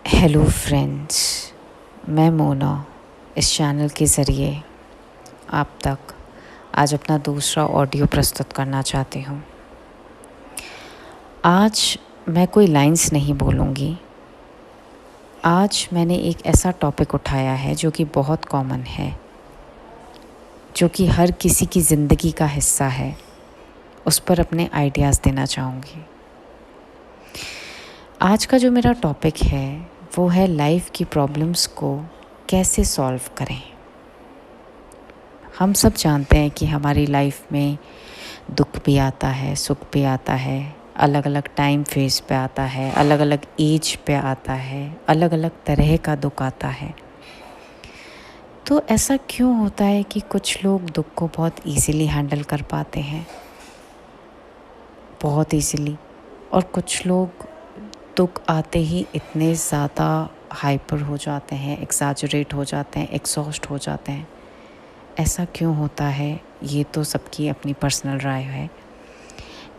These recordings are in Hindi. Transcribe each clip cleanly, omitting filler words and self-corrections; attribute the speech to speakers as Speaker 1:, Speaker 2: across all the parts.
Speaker 1: हेलो फ्रेंड्स, मैं मोना इस चैनल के ज़रिए आप तक आज अपना दूसरा ऑडियो प्रस्तुत करना चाहती हूँ। आज मैं कोई लाइंस नहीं बोलूँगी। आज मैंने एक ऐसा टॉपिक उठाया है जो कि बहुत कॉमन है, जो कि हर किसी की ज़िंदगी का हिस्सा है। उस पर अपने आइडियाज़ देना चाहूँगी। आज का जो मेरा टॉपिक है वो है लाइफ की प्रॉब्लम्स को कैसे सॉल्व करें। हम सब जानते हैं कि हमारी लाइफ में दुख भी आता है, सुख भी आता है, अलग अलग टाइम फेज पे आता है, अलग अलग एज पे आता है, अलग अलग तरह का दुख आता है। तो ऐसा क्यों होता है कि कुछ लोग दुख को बहुत इजीली हैंडल कर पाते हैं, बहुत इजीली, और कुछ लोग दुख आते ही इतने ज़्यादा हाइपर हो जाते हैं, एक्सैजरेट हो जाते हैं, एग्जॉस्ट हो जाते हैं। ऐसा क्यों होता है, ये तो सबकी अपनी पर्सनल राय है।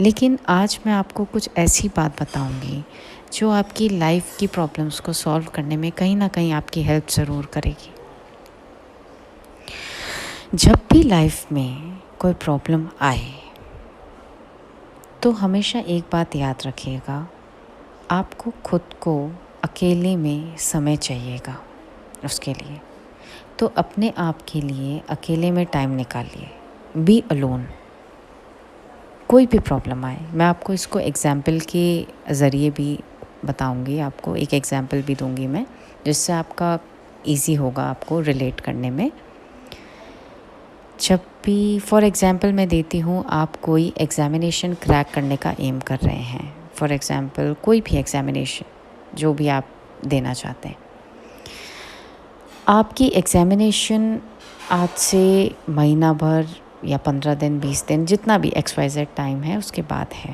Speaker 1: लेकिन आज मैं आपको कुछ ऐसी बात बताऊंगी जो आपकी लाइफ की प्रॉब्लम्स को सॉल्व करने में कहीं ना कहीं आपकी हेल्प ज़रूर करेगी। जब भी लाइफ में कोई प्रॉब्लम आए तो हमेशा एक बात याद रखिएगा, आपको खुद को अकेले में समय चाहिएगा। उसके लिए तो अपने आप के लिए अकेले में टाइम निकालिए। Be alone. कोई भी प्रॉब्लम आए, मैं आपको इसको एग्जाम्पल के ज़रिए भी बताऊंगी, आपको एक एग्जाम्पल भी दूंगी मैं, जिससे आपका इजी होगा आपको रिलेट करने में। जब भी फॉर एग्ज़ाम्पल मैं देती हूँ, आप कोई एग्ज़ामिनेशन क्रैक करने का एम कर रहे हैं, फॉर एग्ज़ाम्पल कोई भी एग्ज़ामिनेशन जो भी आप देना चाहते हैं, आपकी एग्ज़ामिनेशन आज से महीना भर या 15 दिन 20 दिन जितना भी XYZ टाइम है उसके बाद है।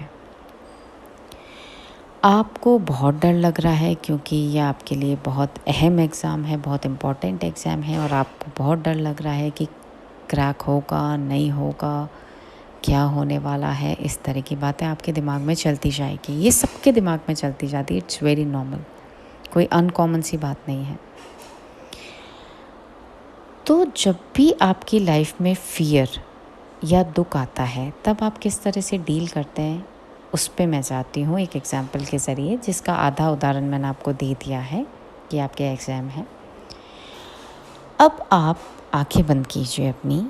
Speaker 1: आपको बहुत डर लग रहा है क्योंकि ये आपके लिए बहुत अहम एग्ज़ाम है, बहुत इम्पॉर्टेंट एग्ज़ाम है, और आपको बहुत डर लग रहा है कि क्रैक होगा नहीं होगा, क्या होने वाला है। इस तरह की बातें आपके दिमाग में चलती जाएगी। ये सबके दिमाग में चलती जाती है। इट्स वेरी नॉर्मल, कोई अनकॉमन सी बात नहीं है। तो जब भी आपकी लाइफ में फियर या दुख आता है तब आप किस तरह से डील करते हैं, उस पे मैं जाती हूँ एक एग्ज़ाम्पल के ज़रिए, जिसका आधा उदाहरण मैंने आपको दे दिया है कि आपके एग्ज़ाम है। अब आप आंखें बंद कीजिए अपनी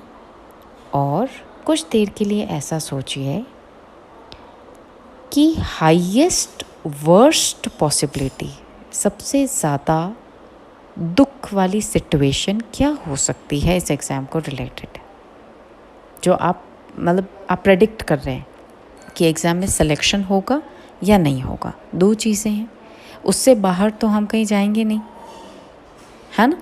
Speaker 1: और कुछ देर के लिए ऐसा सोचिए कि हाईएस्ट वर्स्ट पॉसिबिलिटी, सबसे ज़्यादा दुख वाली सिचुएशन क्या हो सकती है इस एग्ज़ाम को रिलेटेड, जो आप आप प्रेडिक्ट कर रहे हैं कि एग्ज़ाम में सिलेक्शन होगा या नहीं होगा। दो चीज़ें हैं, उससे बाहर तो हम कहीं जाएंगे नहीं, है ना।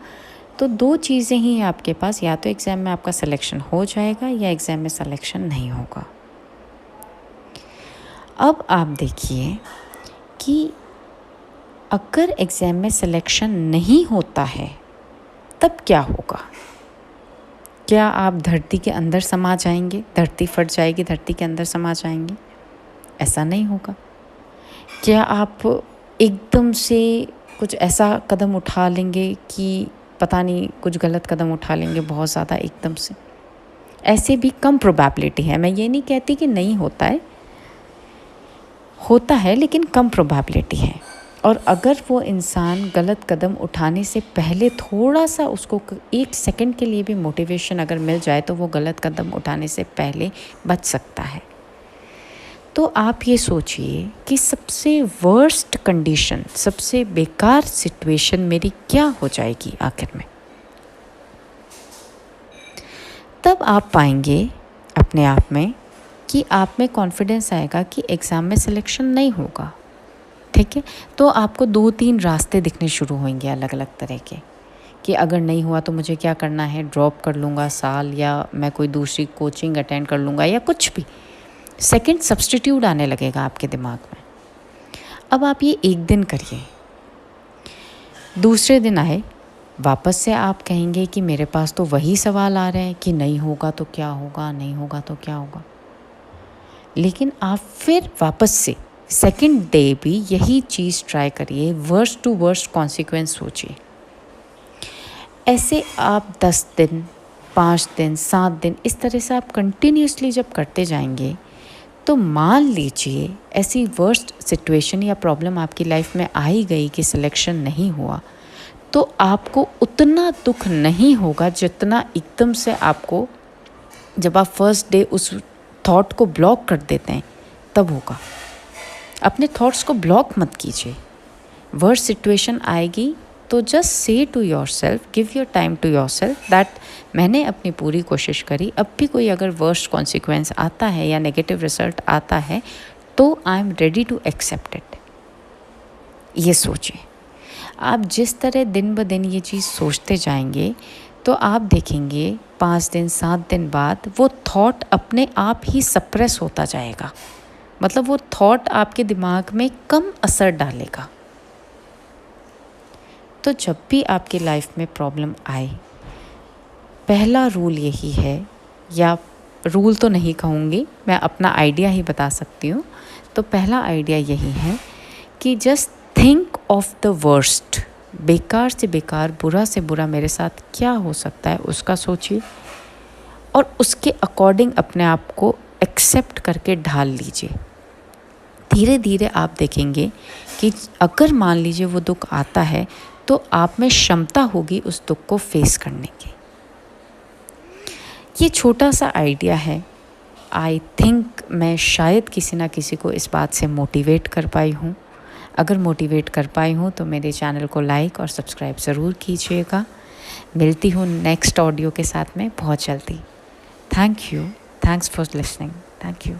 Speaker 1: तो दो चीज़ें ही हैं आपके पास, या तो एग्ज़ाम में आपका सिलेक्शन हो जाएगा या एग्ज़ाम में सिलेक्शन नहीं होगा। अब आप देखिए कि अगर एग्ज़ाम में सिलेक्शन नहीं होता है तब क्या होगा। क्या आप धरती के अंदर समा जाएंगे, धरती फट जाएगी, धरती के अंदर समा जाएंगे? ऐसा नहीं होगा। क्या आप एकदम से कुछ ऐसा कदम उठा लेंगे कि पता नहीं, कुछ गलत कदम उठा लेंगे बहुत ज़्यादा एकदम से? ऐसे भी कम प्रोबेबिलिटी है। मैं ये नहीं कहती कि नहीं होता है, होता है, लेकिन कम प्रोबेबिलिटी है। और अगर वो इंसान गलत कदम उठाने से पहले थोड़ा सा उसको 1 सेकंड के लिए भी मोटिवेशन अगर मिल जाए तो वो गलत कदम उठाने से पहले बच सकता है। तो आप ये सोचिए कि सबसे वर्स्ट कंडीशन, सबसे बेकार सिचुएशन मेरी क्या हो जाएगी आखिर में। तब आप पाएंगे अपने आप में कि आप में कॉन्फिडेंस आएगा कि एग्ज़ाम में सिलेक्शन नहीं होगा। ठीक है, तो आपको 2-3 रास्ते दिखने शुरू होंगे अलग अलग तरह के, कि अगर नहीं हुआ तो मुझे क्या करना है, ड्रॉप कर लूँगा साल, या मैं कोई दूसरी कोचिंग अटेंड कर लूँगा, या कुछ भी सेकंड सब्स्टिट्यूट आने लगेगा आपके दिमाग में। अब आप ये एक दिन करिए, दूसरे दिन आए वापस से आप कहेंगे कि मेरे पास तो वही सवाल आ रहे हैं कि नहीं होगा तो क्या होगा, नहीं होगा तो क्या होगा। लेकिन आप फिर वापस से सेकंड डे भी यही चीज़ ट्राई करिए, वर्स्ट टू वर्स्ट कॉन्सिक्वेंस सोचिए। ऐसे आप 10 दिन, 5 दिन, 7 दिन, इस तरह से आप कंटिन्यूसली जब करते जाएंगे तो मान लीजिए ऐसी वर्स्ट सिचुएशन या प्रॉब्लम आपकी लाइफ में आई गई कि सिलेक्शन नहीं हुआ, तो आपको उतना दुख नहीं होगा जितना एकदम से आपको जब आप फर्स्ट डे उस थॉट को ब्लॉक कर देते हैं तब होगा। अपने थॉट्स को ब्लॉक मत कीजिए। वर्स्ट सिचुएशन आएगी तो just say to yourself, give your time to yourself that मैंने अपनी पूरी कोशिश करी, अब भी कोई अगर वर्स्ट कॉन्सिक्वेंस आता है या नेगेटिव रिजल्ट आता है तो I am ready to accept it. ये सोचिए। आप जिस तरह दिन ब दिन ये चीज़ सोचते जाएंगे तो आप देखेंगे 5 दिन 7 दिन बाद वो थॉट अपने आप ही सप्रेस होता जाएगा। मतलब वो थॉट आपके दिमाग में कम असर डालेगा। तो जब भी आपकी लाइफ में प्रॉब्लम आए, पहला रूल यही है, या रूल तो नहीं कहूँगी, मैं अपना आइडिया ही बता सकती हूँ। तो पहला आइडिया यही है कि just think of the worst. बेकार से बेकार, बुरा से बुरा मेरे साथ क्या हो सकता है उसका सोचिए और उसके अकॉर्डिंग अपने आप को एक्सेप्ट करके ढाल लीजिए। धीरे धीरे आप देखेंगे कि अगर मान लीजिए वो दुख आता है तो आप में क्षमता होगी उस दुख को फेस करने की। ये छोटा सा आइडिया है। आई थिंक मैं शायद किसी ना किसी को इस बात से मोटिवेट कर पाई हूँ। अगर मोटिवेट कर पाई हूँ तो मेरे चैनल को लाइक और सब्सक्राइब ज़रूर कीजिएगा। मिलती हूँ नेक्स्ट ऑडियो के साथ में बहुत जल्दी। Thank you, thanks for listening, thank you.